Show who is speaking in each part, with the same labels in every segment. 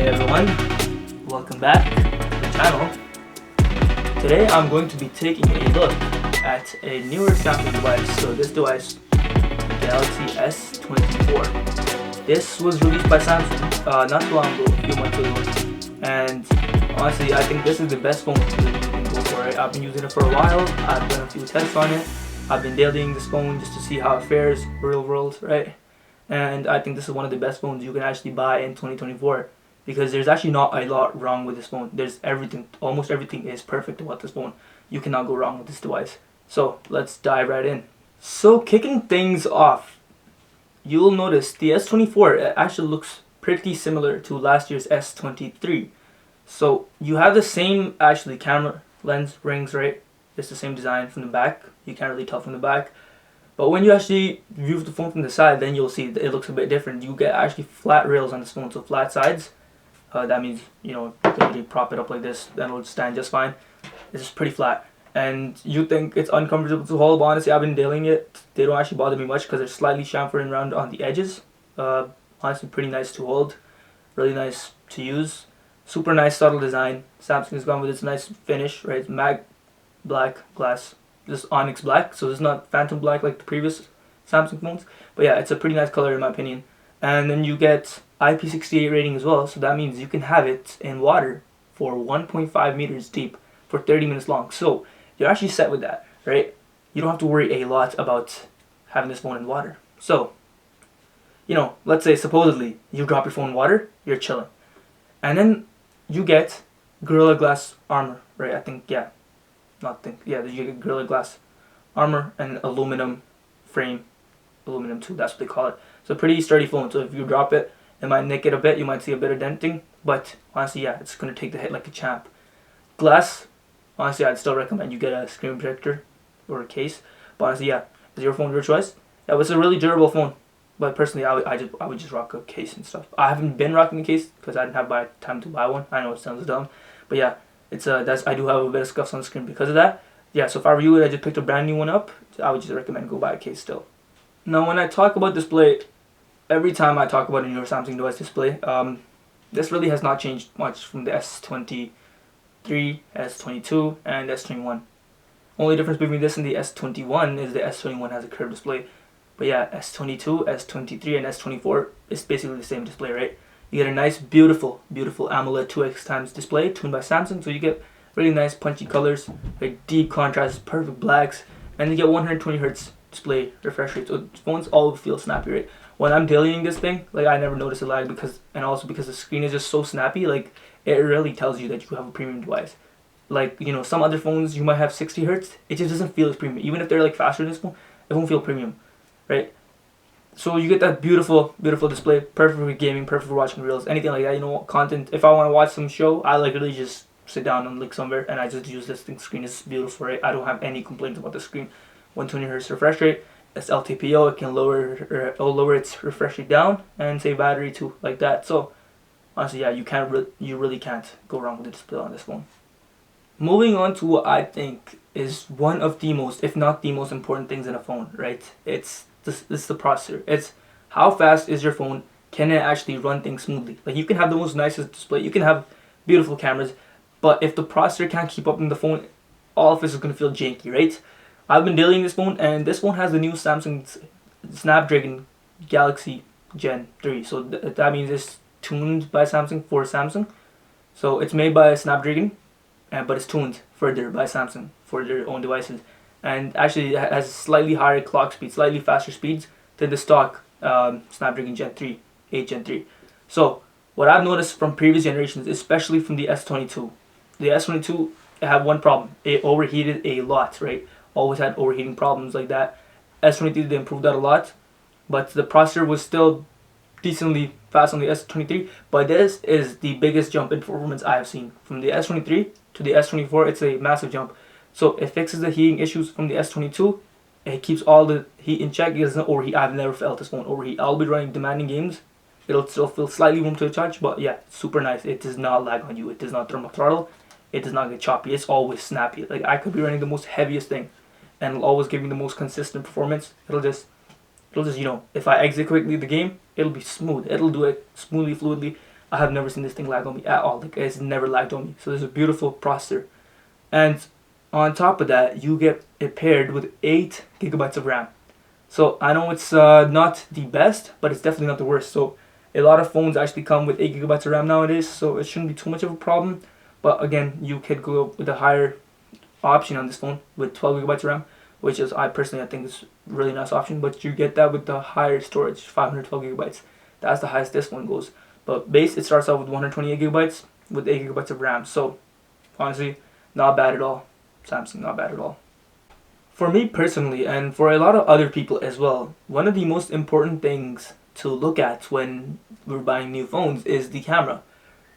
Speaker 1: everyone, welcome back to the channel. Today I'm going to be taking a look at a newer Samsung device. So this device, Galaxy S24. This was released by Samsung not too long ago, a few months ago. And honestly, I think this is the best phone that you can go for. Right? I've been using it for a while. I've done a few tests on it. I've been dailying this phone just to see how it fares real world, right? And I think this is one of the best phones you can actually buy in 2024 because there's actually not a lot wrong with this phone. There's everything, almost everything is perfect about this phone. You cannot go wrong with this device. So let's dive right in. So kicking things off, you'll notice the S24 actually looks pretty similar to last year's S23. So you have the same actually camera lens rings, right? It's the same design from the back. You can't really tell from the back. But when you actually view the phone from the side, then you'll see that it looks a bit different. You get actually flat rails on this phone, so flat sides. That means, you know, you can really prop it up like this, then it'll stand just fine. It's just pretty flat. And you think it's uncomfortable to hold, but honestly, I've been dealing it. They don't actually bother me much because they're slightly chamfering around on the edges. Honestly, pretty nice to hold. Really nice to use. Super nice, subtle design. Samsung has gone with its nice finish, right? Matte black glass. This onyx black, so it's not phantom black like the previous Samsung phones, but yeah, it's a pretty nice color in my opinion. And then you get IP68 rating as well, so that means you can have it in water for 1.5 meters deep for 30 minutes long. So you're actually set with that, right? You don't have to worry a lot about having this phone in water. So, you know, let's say supposedly you drop your phone in water, you're chilling, and then you get Gorilla Glass armor, right? You get Gorilla Glass armor and aluminum frame, aluminum too, that's what they call it. So pretty sturdy phone, so if you drop it, it might nick it a bit, you might see a bit of denting, but honestly, yeah, it's going to take the hit like a champ. Glass, honestly, I'd still recommend you get a screen protector or a case, but honestly, yeah, is your phone your choice? Yeah, it's a really durable phone, but personally, I would just rock a case and stuff. I haven't been rocking a case because I didn't have time to buy one. I know it sounds dumb, but yeah. I do have a bit of scuffs on the screen because of that. Yeah, so if I were you, I just picked a brand new one up. I would just recommend go buy a case still. Now, when I talk about display, every time I talk about a newer Samsung device display, this really has not changed much from the S23, S22, and S21. Only difference between this and the S21 is the S21 has a curved display. But yeah, S22, S23, and S24 is basically the same display, right? You get a nice, beautiful AMOLED 2x times display tuned by Samsung, so you get really nice punchy colors, like deep contrast, perfect blacks, and you get 120 Hz display refresh rate. So phones all feel snappy, right? When I'm dailying this thing, like I never notice a lag because the screen is just so snappy, like it really tells you that you have a premium device. Like, you know, some other phones you might have 60 Hz, it just doesn't feel as premium. Even if they're like faster than this phone, it won't feel premium, right? So you get that beautiful display, perfect for gaming, perfect for watching reels, anything like that, you know, content. If I want to watch some show, I like really just sit down and look somewhere and I just use this thing. Screen is beautiful, right? I don't have any complaints about the screen. 120 Hz refresh rate, it's LTPO, it can lower its refresh rate down and save battery too, like that. So honestly, yeah, you really can't go wrong with the display on this phone. Moving on to what I think is one of the most, if not the most important things in a phone, right? It's the processor. It's how fast is your phone? Can it actually run things smoothly? Like, you can have the most nicest display, you can have beautiful cameras, but if the processor can't keep up in the phone, all of this is going to feel janky, right? I've been dealing this phone, and this phone has the new Samsung Snapdragon Galaxy Gen 3. So that means it's tuned by Samsung for Samsung. So it's made by Snapdragon, but it's tuned further by Samsung for their own devices. And actually it has slightly higher clock speed, slightly faster speeds than the stock Snapdragon Gen 3, 8 Gen 3. So what I've noticed from previous generations, especially from the S22, the S22 had one problem. It overheated a lot, right? Always had overheating problems like that. S23 they improved that a lot, but the processor was still decently fast on the S23. But this is the biggest jump in performance I have seen. From the S23 to the S24, it's a massive jump. So it fixes the heating issues from the S22. It keeps all the heat in check. It doesn't overheat. I've never felt this phone overheat. I'll be running demanding games. It'll still feel slightly room to a touch, but yeah, super nice. It does not lag on you. It does not thermal throttle. It does not get choppy. It's always snappy. Like, I could be running the most heaviest thing, and it'll always give me the most consistent performance. It'll just, you know, if I exit quickly the game, it'll be smooth. It'll do it smoothly, fluidly. I have never seen this thing lag on me at all. Like, it's never lagged on me. So there's a beautiful processor. And on top of that, you get it paired with 8 gigabytes of RAM. So I know it's not the best, but it's definitely not the worst. So a lot of phones actually come with 8 gigabytes of RAM nowadays, so it shouldn't be too much of a problem. But again, you could go with a higher option on this phone with 12 gigabytes of RAM, which is, I think is a really nice option. But you get that with the higher storage, 512 gigabytes. That's the highest this one goes. But base, it starts out with 128 gigabytes with 8 gigabytes of RAM. So honestly, not bad at all. Samsung, not bad at all. For me personally, and for a lot of other people as well, one of the most important things to look at when we're buying new phones is the camera.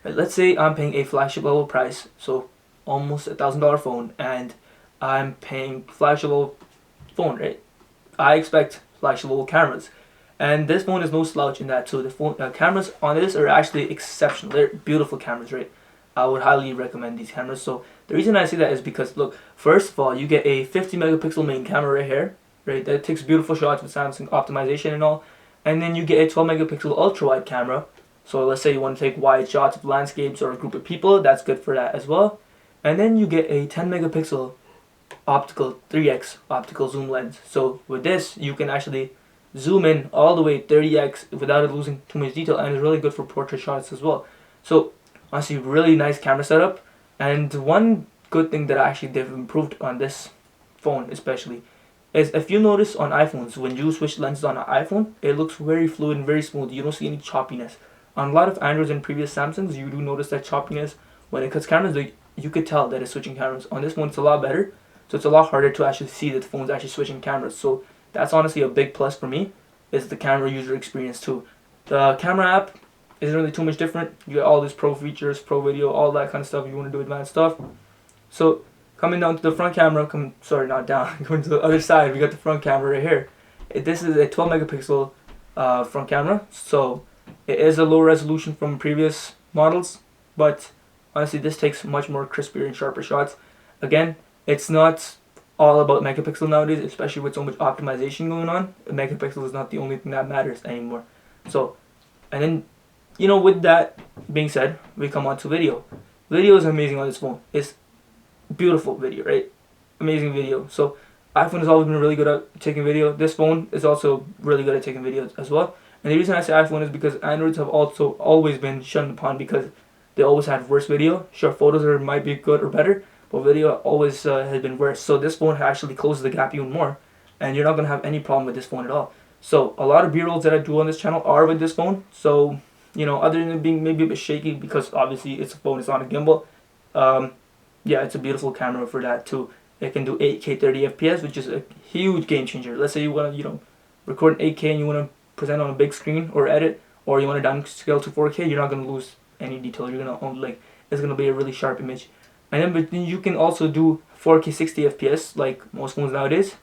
Speaker 1: Right, let's say I'm paying a flagship level price, so almost $1,000 phone, and I'm paying flagship level phone, right? I expect flagship level cameras, and this phone is no slouch in that too. The phone cameras on this are actually exceptional. They're beautiful cameras, right? I would highly recommend these cameras. So the reason I say that is because, look, first of all, you get a 50 megapixel main camera right here, right? That takes beautiful shots with Samsung optimization and all. And then you get a 12 megapixel ultra wide camera. So let's say you want to take wide shots of landscapes or a group of people, that's good for that as well. And then you get a 10 megapixel optical 3x optical zoom lens. So with this, you can actually zoom in all the way 30x without it losing too much detail, and it's really good for portrait shots as well. So honestly, really nice camera setup. And one good thing that actually they've improved on this phone especially is, if you notice on iPhones, when you switch lenses on an iPhone, it looks very fluid and very smooth. You don't see any choppiness. On a lot of Androids and previous Samsungs, you do notice that choppiness when it cuts cameras. You could tell that it's switching cameras. On this one, it's a lot better, so it's a lot harder to actually see that the phone's actually switching cameras. So that's honestly a big plus for me, is the camera user experience too. The camera app isn't really too much different. You get all these pro features, pro video, all that kind of stuff if you want to do advanced stuff. So coming down to the front camera, not down, going to the other side, we got the front camera right here. This is a 12 megapixel front camera, so it is a lower resolution from previous models, but honestly this takes much more crispier and sharper shots. Again, it's not all about megapixel nowadays, especially with so much optimization going on. A megapixel is not the only thing that matters anymore. So, and then, with that being said, we come on to video. Video is amazing on this phone. It's beautiful video, right? Amazing video. So iPhone has always been really good at taking video. This phone is also really good at taking videos as well. And the reason I say iPhone is because Androids have also always been shunned upon because they always had worse video. Sure, photos might be good or better, but video always has been worse. So this phone actually closes the gap even more, and you're not going to have any problem with this phone at all. So a lot of B-rolls that I do on this channel are with this phone. So, other than it being maybe a bit shaky because obviously it's a phone, it's not a gimbal. Yeah, it's a beautiful camera for that too. It can do 8K 30 FPS, which is a huge game changer. Let's say you want to, record in 8K and you want to present on a big screen or edit, or you want to downscale to 4K, you're not going to lose any detail. You're going to own, it's going to be a really sharp image. And then you can also do 4K 60 FPS like most phones nowadays,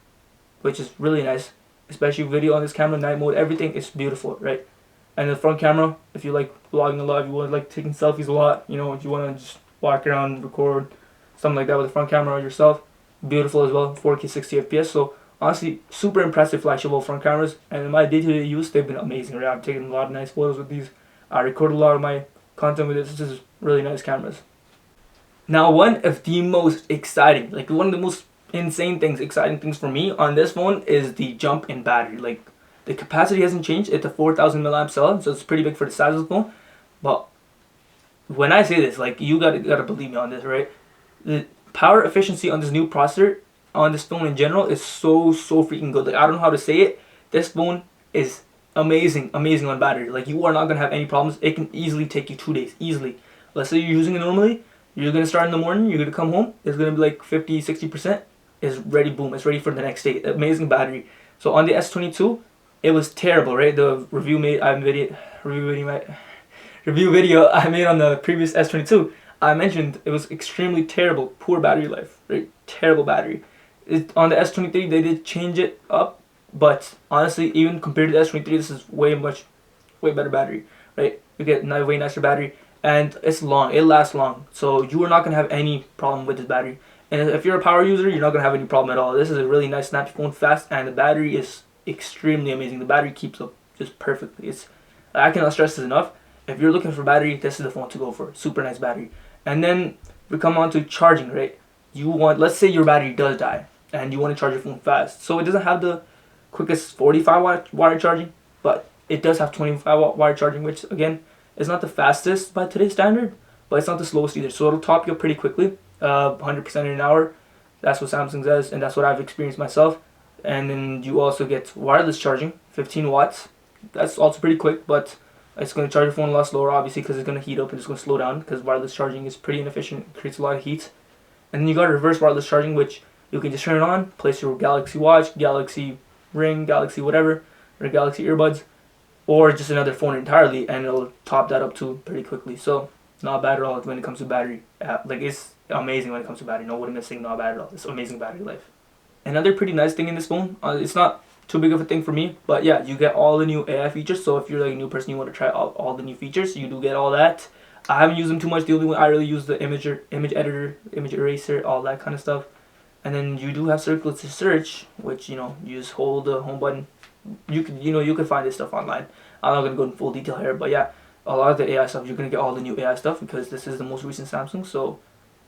Speaker 1: which is really nice. Especially video on this camera, night mode, everything is beautiful, right? And the front camera, if you like vlogging a lot, if you want taking selfies a lot, if you want to just walk around, record, something like that with the front camera yourself, beautiful as well, 4K 60 FPS. So honestly, super impressive flagship front cameras, and in my day-to-day use, they've been amazing, right? I've taken a lot of nice photos with these. I record a lot of my content with this. This is really nice cameras. Now, one of the most exciting, one of the most insane things, exciting things for me on this phone is the jump in battery. The capacity hasn't changed. It's a 4,000 milliamp cell, so it's pretty big for the size of the phone. But when I say this, you gotta believe me on this, right? The power efficiency on this new processor on this phone in general is so freaking good. I don't know how to say it. This phone is amazing on battery. You are not gonna have any problems. It can easily take you 2 days, easily. Let's say you're using it normally. You're gonna start in the morning. You're gonna come home. It's gonna be 50-60%. It's ready. Boom. It's ready for the next day. Amazing battery. So on the S22, it was terrible, right? The review video I made on the previous S22, I mentioned it was extremely terrible, poor battery life, right? Terrible battery. On the S23, they did change it up, but honestly, even compared to the S23, this is way better battery, right? You get a way nicer battery, and it's long. It lasts long, so you are not gonna have any problem with this battery. And if you're a power user, you're not gonna have any problem at all. This is a really nice, snappy phone, fast, and the battery is extremely amazing. The battery keeps up just perfectly. I cannot stress this enough. if you're looking for battery, this is the phone to go for. Super nice battery. And then we come on to charging, right? Let's say your battery does die and you want to charge your phone fast. So it doesn't have the quickest 45 watt wire charging, but it does have 25 watt wire charging, which again is not the fastest by today's standard, but it's not the slowest either. So it'll top you up pretty quickly, 100% in an hour. That's what Samsung says, and that's what I've experienced myself. And then you also get wireless charging, 15 watts. That's also pretty quick, but it's going to charge your phone a lot slower, obviously, because it's going to heat up and it's going to slow down, because wireless charging is pretty inefficient. It creates a lot of heat. And then you got reverse wireless charging, which you can just turn it on, place your Galaxy Watch, Galaxy Ring, Galaxy whatever, or Galaxy earbuds, or just another phone entirely, and it'll top that up too pretty quickly. So not bad at all when it comes to battery. Like, it's amazing when it comes to battery. No, what am I saying? Not bad at all. It's amazing battery life. Another pretty nice thing in this phone, it's not too big of a thing for me, but yeah, you get all the new AI features. So if you're like a new person, you want to try all the new features, you do get all that. I haven't used them too much. The only one I really use the image editor, image eraser, all that kind of stuff. And then you do have circles to search, which, you just hold the home button. You can find this stuff online. I'm not gonna go in full detail here, but yeah, a lot of the AI stuff, you're gonna get all the new AI stuff because this is the most recent Samsung, so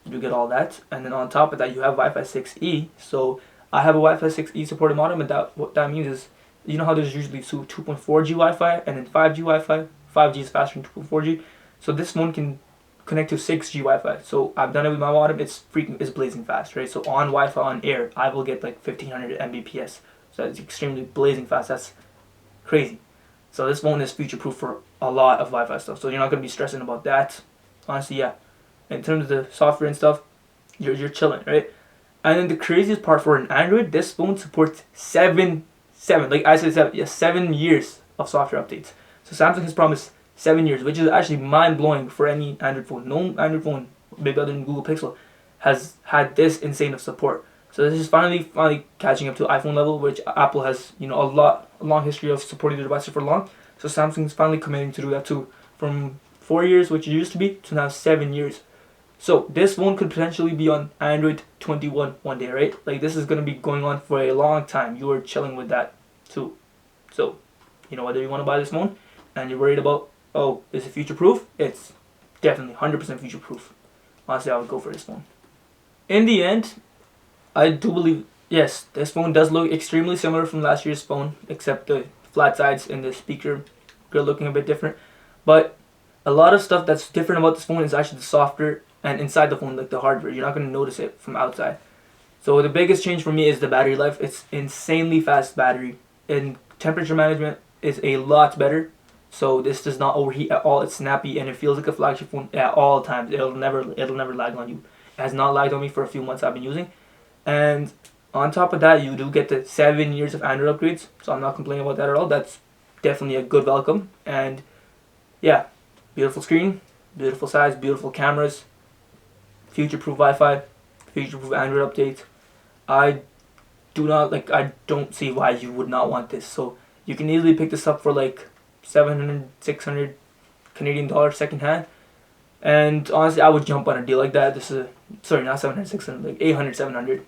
Speaker 1: you get all that. And then on top of that, you have Wi-Fi 6E. So I have a Wi-Fi 6E supported modem, and what that means is, you know how there's usually 2.4G Wi-Fi and then 5G Wi-Fi. 5G is faster than 2.4G. So this one can connect to 6G Wi-Fi. So I've done it with my modem. It's blazing fast, right? So on Wi-Fi on air, I will get like 1500 Mbps. So it's extremely blazing fast. That's crazy. So this phone is future-proof for a lot of Wi-Fi stuff. So you're not gonna be stressing about that. Honestly, yeah. In terms of the software and stuff, you're chilling, right? And then the craziest part for an Android, this phone supports 7 years of software updates. So Samsung has promised 7 years, which is actually mind-blowing for any Android phone. No Android phone, maybe other than Google Pixel, has had this insane of support. So this is finally catching up to iPhone level, which Apple has, a long history of supporting the devices for long. So Samsung's finally committing to do that too, from 4 years, which it used to be, to now 7 years. So this phone could potentially be on Android 21 one day, right? Like, this is gonna be going on for a long time. You are chilling with that too. So, whether you want to buy this phone and you're worried about, oh, is it future proof? It's definitely 100% future proof. Honestly, I would go for this phone. In the end, I do believe, yes, this phone does look extremely similar from last year's phone, except the flat sides and the speaker grill looking a bit different. But a lot of stuff that's different about this phone is actually the software and inside the phone, like the hardware. You're not going to notice it from outside. So the biggest change for me is the battery life. It's insanely fast battery, and temperature management is a lot better. So this does not overheat at all. It's snappy and it feels like a flagship phone at all times. It'll never lag on you. It has not lagged on me for a few months I've been using. And on top of that, you do get the 7 years of Android upgrades. So I'm not complaining about that at all. That's definitely a good welcome. And yeah, beautiful screen, beautiful size, beautiful cameras, future-proof Wi-Fi, future-proof Android updates. I don't see why you would not want this. So you can easily pick this up for like 700, 600 Canadian dollars second hand. And honestly, I would jump on a deal like that. This is, not 700, 600, like 800, 700.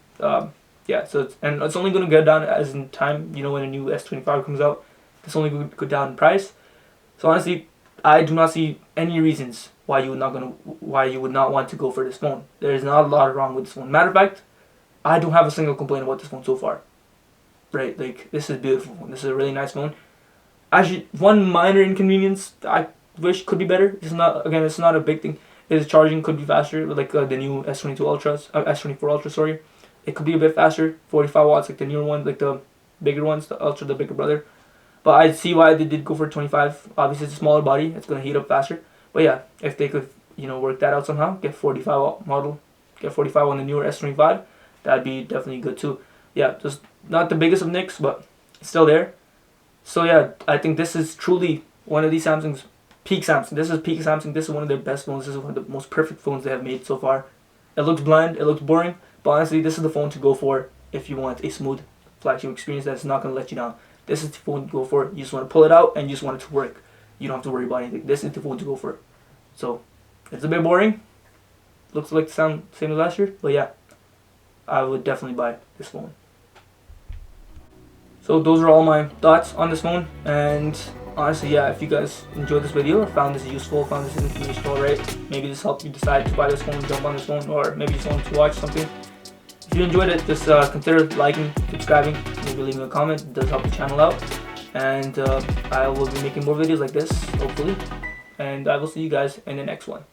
Speaker 1: Yeah, so it's only going to go down as in time, when a new S24 comes out. It's only going to go down in price. So honestly, I do not see any reasons why you would not want to go for this phone. There is not a lot wrong with this phone. Matter of fact, I don't have a single complaint about this phone so far. Right, like, this is a beautiful phone. This is a really nice phone. Actually, one minor inconvenience I wish could be better. It's not a big thing. Is charging could be faster, like the new S24 Ultra. Sorry, it could be a bit faster, 45 watts, like the newer ones, like the bigger ones, the Ultra, the bigger brother. But I see why they did go for 25. Obviously, it's a smaller body. It's gonna heat up faster. But yeah, if they could, work that out somehow, get 45 watt model, get 45 on the newer S25, that'd be definitely good too. Yeah, just not the biggest of nicks, but it's still there. So yeah, I think this is truly one of these Samsung's peak Samsung. This is peak Samsung. This is one of their best phones. This is one of the most perfect phones they have made so far. It looks bland. It looks boring. But honestly, this is the phone to go for if you want a smooth flagship experience that's not going to let you down. This is the phone to go for. You just want to pull it out and you just want it to work. You don't have to worry about anything. This is the phone to go for. So, it's a bit boring. Looks like the same as last year. But yeah, I would definitely buy this phone. So those are all my thoughts on this phone. And honestly, yeah, if you guys enjoyed this video or found this useful, found this information alright, maybe this helped you decide to buy this phone, jump on this phone, or maybe you just want to watch something. If you enjoyed it, just consider liking, subscribing, maybe leaving a comment. It does help the channel out. And I will be making more videos like this, hopefully. And I will see you guys in the next one.